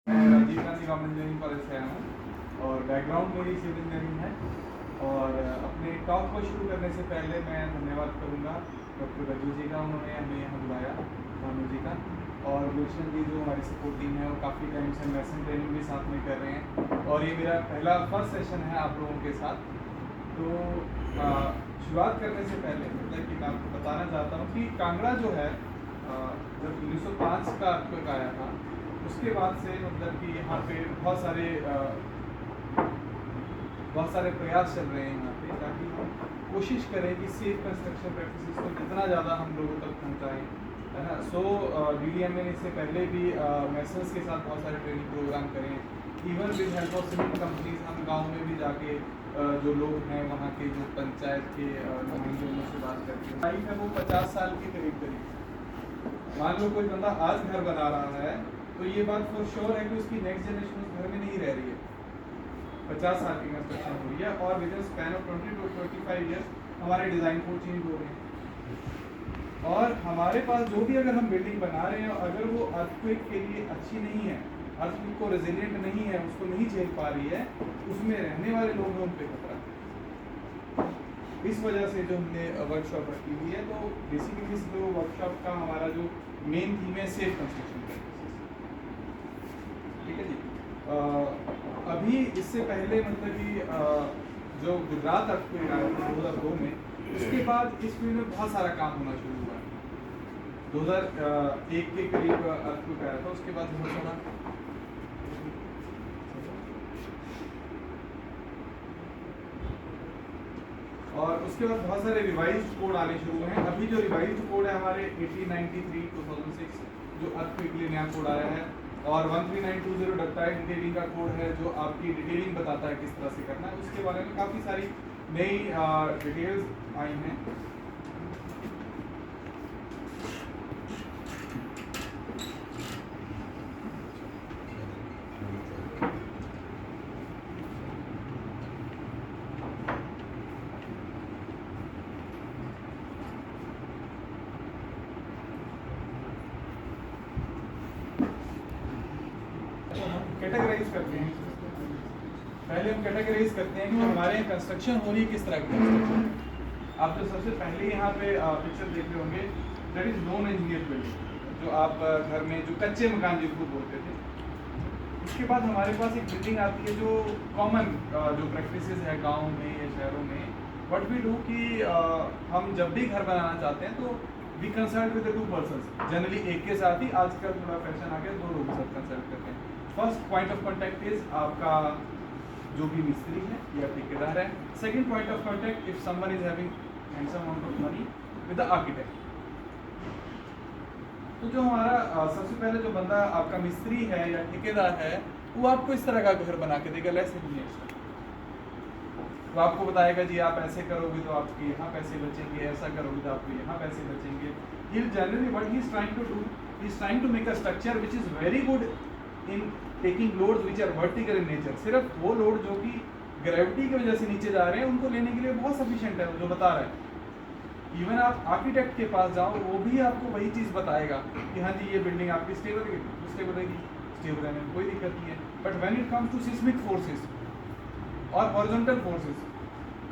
मैं Rajiv Gandhi government engineering college से आया हूँ और बैकग्राउंड मेरी सिविल इंजीनियरिंग है। और अपने टॉक को शुरू करने से पहले मैं धन्यवाद करूँगा डॉक्टर गज्जू जी का, उन्होंने हमें यहाँ बुलाया, भानु जी का, और गुलशन जी जो हमारी सपोर्ट टीम है और काफ़ी टाइम से मैसेज ट्रेनिंग भी साथ में कर रहे हैं। और ये मेरा पहला फर्स्ट सेशन है आप लोगों के साथ। तो शुरुआत करने से पहले मतलब कि मैं आपको बताना चाहता हूँ कि कांगड़ा जो है जब 1905 का अर्थक्वेक आया था उसके बाद से मतलब कि यहाँ पे बहुत सारे प्रयास चल रहे हैं यहाँ पे, ताकि हम कोशिश करें कि सेफ कंस्ट्रक्शन प्रैक्टिसेस को जितना ज़्यादा हम लोगों तक पहुँचाएँ, है ना। सो DDMA ने इससे पहले भी मैसेज के साथ बहुत सारे ट्रेनिंग प्रोग्राम करें। Even with help of cement companies हम गाँव में भी जाके जो लोग हैं वहाँ के जो पंचायत के नुमाइंदों से बात करके लाइफ है वो 50 साल के करीब। मान लो कोई बंदा आज घर बना रहा है तो ये बात फॉर श्योर है कि उसकी नेक्स्ट जनरेशन उस घर में नहीं रह रही है। 50 साल की कंस्ट्रक्शन हो रही है और with in span of 20 to 25 years हमारे डिज़ाइन कोड चेंज हो रहे हैं। और हमारे पास जो भी अगर हम बिल्डिंग बना रहे हैं अगर वो अर्थक्वेक के लिए अच्छी नहीं है, अर्थक्वेक को रेजिलिएंट नहीं है, उसको नहीं झेल पा रही है, उसमें रहने वाले लोग हैं उन पर खतरा है। इस वजह से जो हमने वर्कशॉप रखी हुई है, तो बेसिकली इस जो वर्कशॉप का हमारा जो मेन थीम है सेफ कंस्ट्रक्शन प्रैक्टिसेस, ठीक है जी। अभी इससे पहले मतलब कि जो गुजरात अर्थक्वेक आया था 2002 में, उसके बाद इस फील्ड में बहुत सारा काम होना शुरू हुआ। 2001 के करीब अर्थक्वेक आया था, उसके बाद बहुत सारा और उसके बाद बहुत सारे रिवाइज्ड कोड आने शुरू हुए हैं। अभी जो रिवाइज्ड कोड है हमारे 1893 2006 जो अर्थक्वेक के लिए नया कोड आया है, और 13920 डक्टाइल डिटेलिंग का कोड है जो आपकी डिटेलिंग बताता है किस तरह से करना है। उसके बारे में काफ़ी सारी नई डिटेल्स आई हैं। कैटेगराइज करते हैं, पहले हम कैटेगराइज करते हैं कि हमारे यहाँ कंस्ट्रक्शन हो रही है किस तरह की कंस्ट्रक्शन। आप जो सबसे पहले यहाँ पे पिक्चर देख रहे होंगे that is non engineer building, जो आप घर में जो कच्चे मकान जिसको बोलते थे। उसके बाद हमारे पास एक बिल्डिंग आती है जो कॉमन जो प्रैक्टिसेस है गाँव में या शहरों में। व्हाट वी डू कि हम जब भी घर बनाना चाहते हैं तो we consult with 2 persons, generally एक के साथ ही, आजकल थोड़ा फैशन आ गया 2 लोगों के साथ कंसल्ट करते हैं। First point of contact is आपका जो भी मिस्त्री है या ठेकेदार है। Second point of contact if someone is having handsome amount of money with the architect. तो जो हमारा सबसे पहले जो बंदा आपका मिस्त्री है या ठेकेदार है वो आपको इस तरह का घर बना के देगा, लेस इंजीनियर। तो आपको बताएगा जी आप ऐसे करोगे तो आपके यहाँ पैसे बचेंगे, ऐसा करोगे तो आपके यहाँ पैसे बचेंगे। He generally what he is trying to do, he is trying to make a structure which is very good in taking loads which are vertical in nature. सिर्फ वो लोड जो कि ग्रेविटी की वजह से नीचे जा रहे हैं उनको लेने के लिए बहुत सफिशिएंट है जो बता रहा है। इवन आप आर्किटेक्ट के पास जाओ वो भी आपको वही चीज़ बताएगा कि हाँ जी ये बिल्डिंग आपकी स्टेबल रहेगी, स्टेबल रहने में कोई दिक्कत नहीं है। But when it comes to seismic forces और हॉरिजॉन्टल फोर्सेस,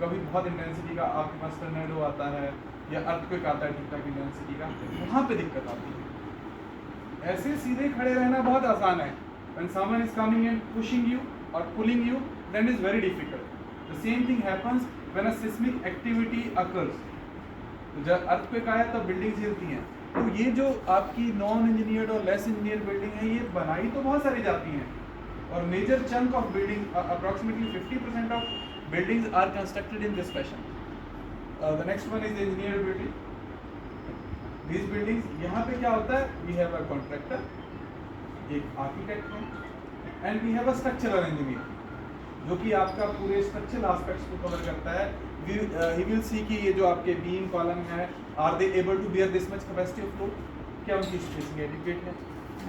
कभी बहुत इंटेंसिटी का आपके पास टर्नेडो आता है या अर्थक्वेक आता है ठीक ठाक इंटेंसिटी का, वहाँ पे दिक्कत आती है। ऐसे सीधे खड़े रहना बहुत आसान है। When someone is coming and pushing you or pulling you, then it is very difficult. The same thing happens when a seismic activity occurs. तो जब अर्थक्वेक आया तब बिल्डिंग्स हिलती हैं। तो ये जो आपकी नॉन इंजीनियर्ड और लेस इंजीनियर बिल्डिंग है ये बनाई तो बहुत सारी जाती हैं, और major chunk of building approximately 50% of buildings are constructed in this fashion. The next one is engineer building. This buildings यहाँ पे क्या होता है, वी हैव अ कॉन्ट्रैक्टर, एक आर्किटेक्ट है, and we have a structural engineer जो कि आपका पूरे स्ट्रक्चरल एस्पेक्ट्स को कवर करता है। ही विल सी कि ये जो आपके बीम कॉलम है are they able to bear this much capacity of load, क्या उनकी स्पेसिंग एडिक्वेट है,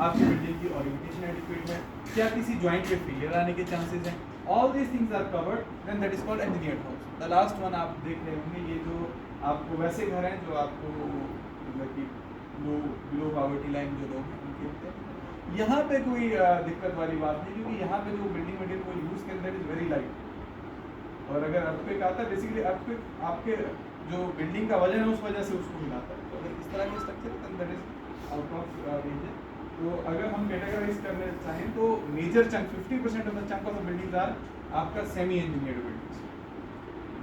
आपकी बिल्डिंग की ओरिएंटेशन एडिक्वेट है, क्या किसी जॉइंट पे फेलियर आने के चांसेस हैं। All these things are covered, then that is called engineered house. The last one आप देख रहे होंगे, ये जो आपको वैसे घर हैं जो आपको मतलब कि लो बिलो पॉवर्टी लाइन जो लोग हैं उनके होते हैं, यहाँ पे कोई दिक्कत वाली बात नहीं, क्योंकि यहाँ पे जो बिल्डिंग मटेरियल को यूज़ करते हैं इज वेरी लाइट। और अगर अर्थक्वेक आता है, बेसिकली अर्थक्वेक आपके जो बिल्डिंग का वजन है उस वजह से उसको हिलाता है। तो अगर इस तरह के स्ट्रक्चर है that is out of range है। तो अगर हम कैटेगराइज करने चाहें तो major chunk 50% of the chunk of the buildings are आपका सेमी इंजीनियर्ड बिल्डिंग्स।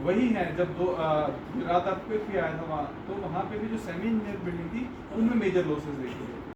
वही है, जब गुजरात अर्थक्वेक भी आया था वहाँ, तो वहाँ पे भी जो सेमी इंजीनियर्ड बिल्डिंग थी उनमें मेजर लॉसेस देखी है।